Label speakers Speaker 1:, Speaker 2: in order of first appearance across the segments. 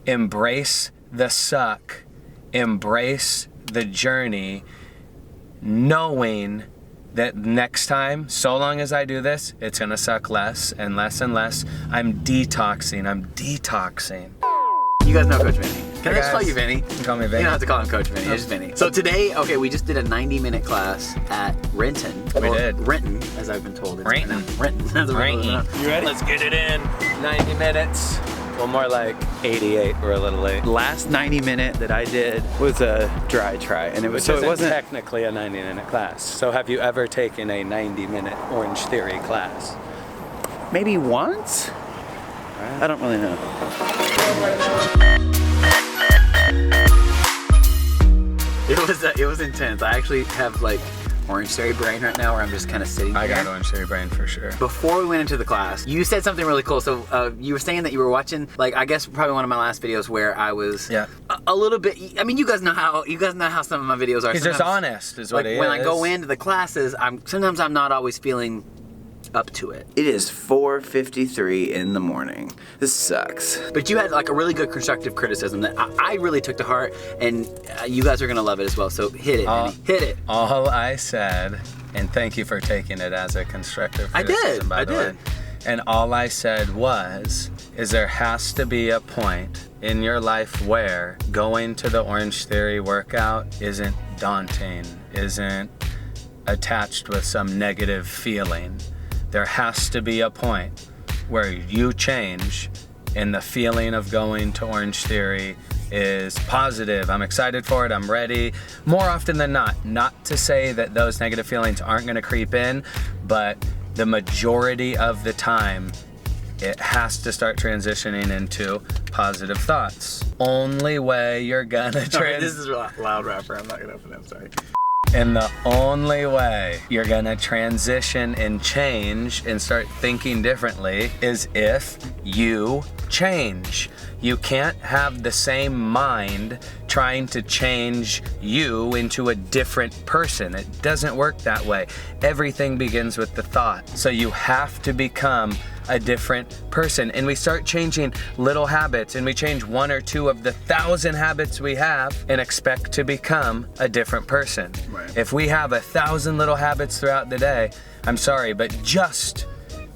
Speaker 1: embrace the suck, embrace the journey, knowing that next time, so long as I do this, it's gonna suck less and less and less. I'm detoxing.
Speaker 2: You guys know Coach Vinny. Can I just call you Vinny?
Speaker 1: You can call me Vinny.
Speaker 2: You don't have to call him Coach Vinny, it's just Vinny. So today, okay, we just did a 90-minute class at Renton.
Speaker 1: We did.
Speaker 2: Renton, as I've been told.
Speaker 1: Renton.
Speaker 2: Renton.
Speaker 1: You ready? Let's get it in. 90 minutes. Well, more like 88. We're a little late.
Speaker 3: Last 90-minute that I did was a dry try, and it wasn't
Speaker 1: technically a 90-minute class. So have you ever taken a 90-minute Orange Theory class?
Speaker 3: maybe once. I don't really know.
Speaker 2: It was intense. I actually have like Orange Theory brain right now where I'm just kind of sitting
Speaker 1: I
Speaker 2: here.
Speaker 1: got Orange Theory brain for sure.
Speaker 2: Before we went into the class, you said something really cool. So you were saying that you were watching, like, I guess probably one of my last videos where I was a little bit, I mean, you guys know how some of my videos are.
Speaker 1: He's just honest is what
Speaker 2: like,
Speaker 1: he
Speaker 2: when
Speaker 1: is.
Speaker 2: I go into the classes, sometimes I'm not always feeling up to it.
Speaker 3: It is 4:53 in the morning. This sucks.
Speaker 2: But you had like a really good constructive criticism that I really took to heart, and you guys are gonna love it as well. So hit it, Vinny. Hit it.
Speaker 1: All I said, and thank you for taking it as a constructive criticism, by the way. And all I said is there has to be a point in your life where going to the Orange Theory workout isn't daunting, isn't attached with some negative feeling. There has to be a point where you change and the feeling of going to Orange Theory is positive. I'm excited for it, I'm ready. More often than not. Not to say that those negative feelings aren't gonna creep in, but the majority of the time, it has to start transitioning into positive thoughts. Only way you're gonna
Speaker 2: This is a loud rapper, I'm not gonna open it, I'm sorry.
Speaker 1: And the only way you're gonna transition and change and start thinking differently is if you change. You can't have the same mind trying to change you into a different person. It doesn't work that way. Everything begins with the thought. So you have to become a different person. And we start changing little habits, and we change 1 or 2 of the 1,000 habits we have and expect to become a different person.
Speaker 2: Right.
Speaker 1: If we have 1,000 little habits throughout the day, I'm sorry, but just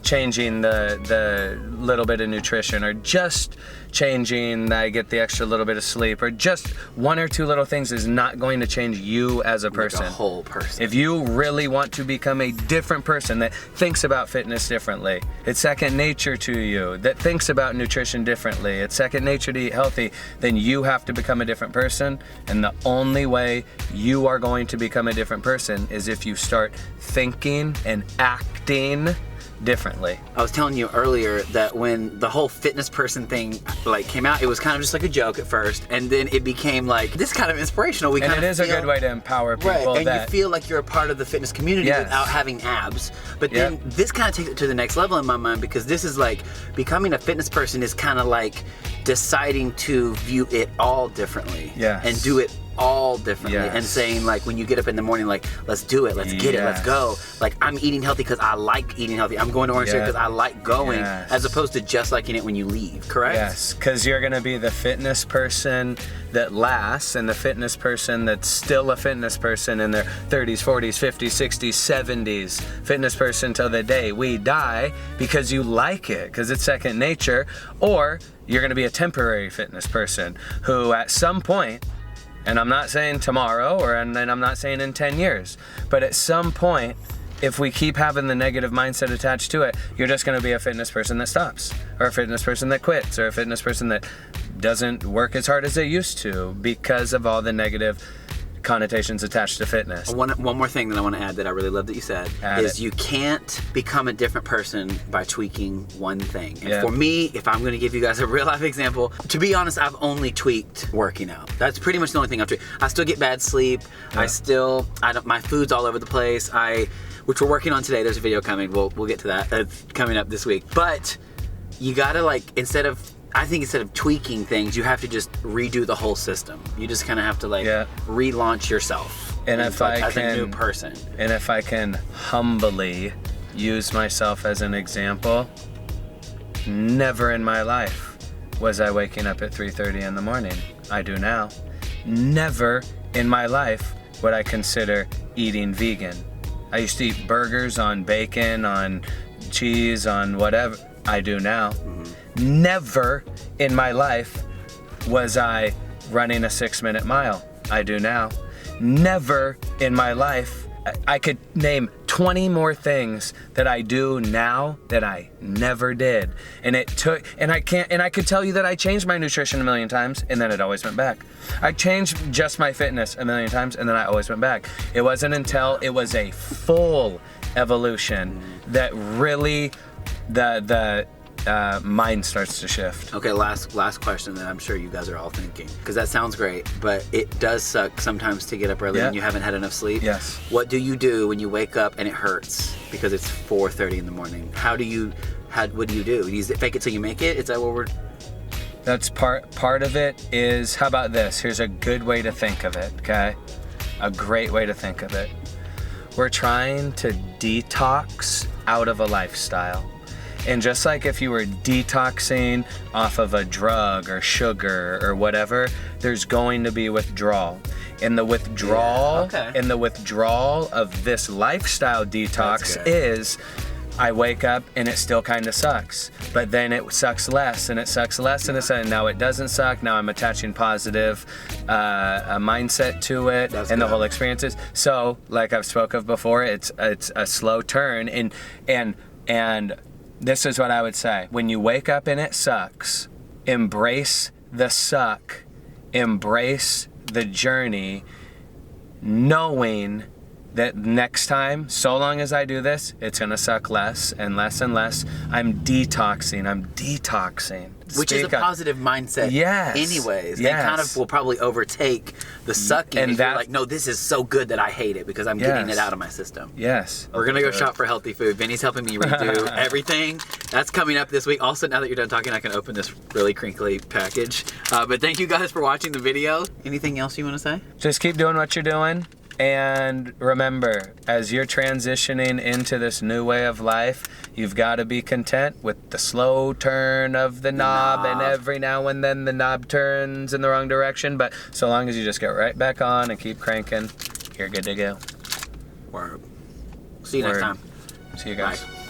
Speaker 1: changing the little bit of nutrition, or just changing I get the extra little bit of sleep, or just 1 or 2 little things is not going to change you as a person.
Speaker 2: Like a whole person.
Speaker 1: If you really want to become a different person that thinks about fitness differently, it's second nature to you, that thinks about nutrition differently, it's second nature to eat healthy, then you have to become a different person. And the only way you are going to become a different person is if you start thinking and acting differently.
Speaker 2: I was telling you earlier that when the whole fitness person thing like came out, it was kind of just like a joke at first, and then it became like this kind of inspirational.
Speaker 1: And it is a good way to empower people.
Speaker 2: Right, and you feel like you're a part of the fitness community without having abs. But then this kind of takes it to the next level in my mind, because this is like becoming a fitness person is kind of like deciding to view it all differently and do it all differently, and saying like when you get up in the morning, like let's do it, let's get it, let's go. Like I'm eating healthy because I like eating healthy. I'm going to Orange Theory because I like going, as opposed to just liking it when you leave. Correct?
Speaker 1: Yes, because you're gonna be the fitness person that lasts, and the fitness person that's still a fitness person in their 30s, 40s, 50s, 60s, 70s. Fitness person till the day we die because you like it, because it's second nature. Or you're gonna be a temporary fitness person who at some point, and I'm not saying tomorrow, and I'm not saying in 10 years, but at some point, if we keep having the negative mindset attached to it, you're just gonna be a fitness person that stops, or a fitness person that quits, or a fitness person that doesn't work as hard as they used to because of all the negative connotations attached to fitness.
Speaker 2: One more thing that I want to add that I really love that you said is you can't become a different person by tweaking one thing. And for me, if I'm going to give you guys a real life example, to be honest, I've only tweaked working out. That's pretty much the only thing I've tweaked. I still get bad sleep. My food's all over the place. Which we're working on today. There's a video coming. We'll get to that. It's coming up this week. But you gotta like, instead of tweaking things, you have to just redo the whole system. You just kind of have to like relaunch yourself.
Speaker 1: And
Speaker 2: as a new person.
Speaker 1: And if I can humbly use myself as an example, never in my life was I waking up at 3:30 in the morning. I do now. Never in my life would I consider eating vegan. I used to eat burgers on bacon, on cheese, on whatever. I do now. Never in my life was I running a 6-minute mile. I do now. Never in my life, I could name 20 more things that I do now that I never did. And it took, and I could tell you that I changed my nutrition a million times and then it always went back. I changed just my fitness a million times and then I always went back. It wasn't until it was a full evolution that really the mind starts to shift.
Speaker 2: Okay, last question that I'm sure you guys are all thinking, because that sounds great, but it does suck sometimes to get up early and you haven't had enough sleep.
Speaker 1: Yes.
Speaker 2: What do you do when you wake up and it hurts because it's 4:30 in the morning? What do you do? You fake it till you make it? Is that what we're...
Speaker 1: That's part of it is, how about this? Here's a good way to think of it, okay? A great way to think of it. We're trying to detox out of a lifestyle. And just like if you were detoxing off of a drug or sugar or whatever, there's going to be withdrawal. And the withdrawal of this lifestyle detox is I wake up and it still kind of sucks, but then it sucks less and it sucks less and now it doesn't suck. Now I'm attaching positive a mindset to it. The whole experience is. So like I've spoke of before, it's a slow turn and this is what I would say. When you wake up and it sucks, embrace the suck, embrace the journey, knowing that next time, so long as I do this, it's gonna suck less and less and less. I'm detoxing.
Speaker 2: Which is a positive mindset anyways. It kind of will probably overtake the sucking. And you're like, no, this is so good that I hate it because I'm getting it out of my system.
Speaker 1: Yes.
Speaker 2: We're going to go shop for healthy food. Vinny's helping me redo everything. That's coming up this week. Also, now that you're done talking, I can open this really crinkly package. But thank you guys for watching the video. Anything else you want to say?
Speaker 1: Just keep doing what you're doing. And remember, as you're transitioning into this new way of life, you've got to be content with the slow turn of the knob, and every now and then the knob turns in the wrong direction. But so long as you just get right back on and keep cranking, you're good to go.
Speaker 2: Word. See you next time.
Speaker 1: See you guys.
Speaker 2: Bye.